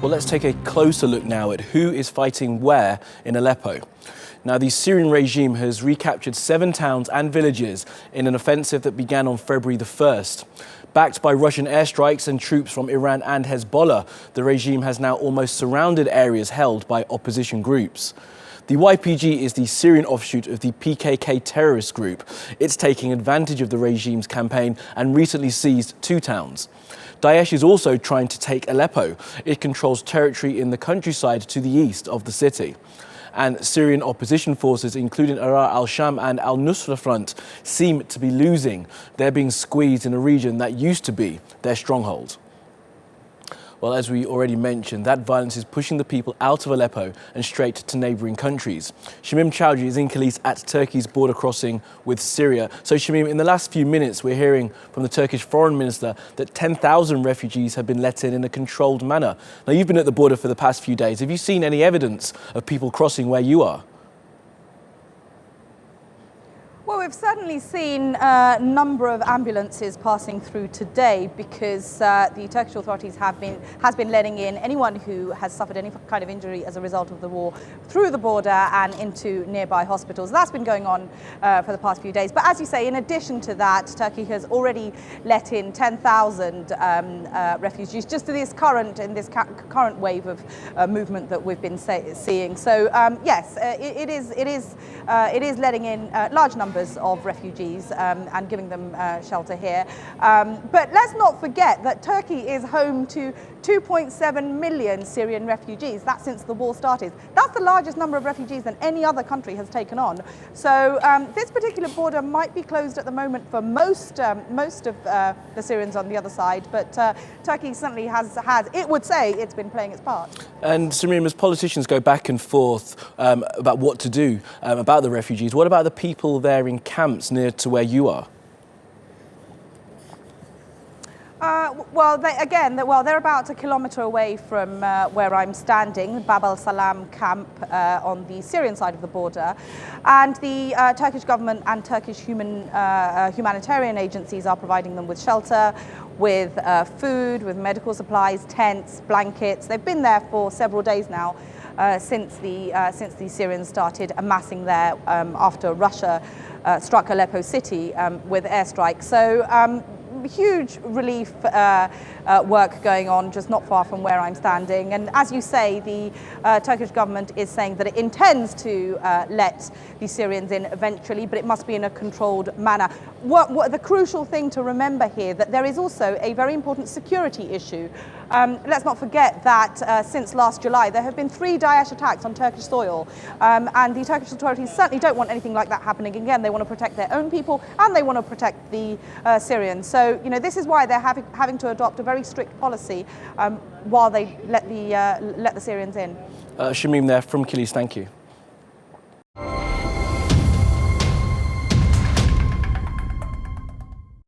Well, let's take a closer look now at who is fighting where in Aleppo. Now, the Syrian regime has recaptured 7 towns and villages in an offensive that began on February the 1st. Backed by Russian airstrikes and troops from Iran and Hezbollah, the regime has now almost surrounded areas held by opposition groups. The YPG is the Syrian offshoot of the PKK terrorist group. It's taking advantage of the regime's campaign and recently seized 2 towns. Daesh is also trying to take Aleppo. It controls territory in the countryside to the east of the city. And Syrian opposition forces, including Ahrar al-Sham and al-Nusra Front, seem to be losing. They're being squeezed in a region that used to be their stronghold. Well, as we already mentioned, that violence is pushing the people out of Aleppo and straight to neighbouring countries. Shamim Chowdhury is in Kilis at Turkey's border crossing with Syria. So, Shamim, in the last few minutes, we're hearing from the Turkish foreign minister that 10,000 refugees have been let in a controlled manner. Now, you've been at the border for the past few days. Have you seen any evidence of people crossing where you are? Well, we've certainly seen a number of ambulances passing through today because the Turkish authorities has been letting in anyone who has suffered any kind of injury as a result of the war through the border and into nearby hospitals. That's been going on for the past few days. But as you say, in addition to that, Turkey has already let in 10,000 refugees just to this current wave of movement that we've been seeing. So yes, it is letting in large numbers of refugees and giving them shelter here. But let's not forget that Turkey is home to 2.7 million Syrian refugees. That's since the war started. That's the largest number of refugees than any other country has taken on. So this particular border might be closed at the moment for most of the Syrians on the other side, but Turkey certainly has, it would say, it's been playing its part. And Shamim, as politicians go back and forth about what to do about the refugees, what about the people there in camps near to where you are? Well, they're about 1 kilometre away from where I'm standing, Bab al-Salam camp on the Syrian side of the border. And the Turkish government and Turkish humanitarian agencies are providing them with shelter, with food, with medical supplies, tents, blankets. They've been there for several days now since the Syrians started amassing there after Russia struck Aleppo city with airstrikes. So huge relief work going on just not far from where I'm standing. And as you say, the Turkish government is saying that it intends to let the Syrians in eventually, but it must be in a controlled manner. The crucial thing to remember here, that there is also a very important security issue. Let's not forget that since last July, there have been 3 Daesh attacks on Turkish soil. And the Turkish authorities certainly don't want anything like that happening again. They want to protect their own people and they want to protect the Syrians. So, you know, this is why they're having to adopt a very strict policy while they let the Syrians in. Shamim there from Kilis, thank you.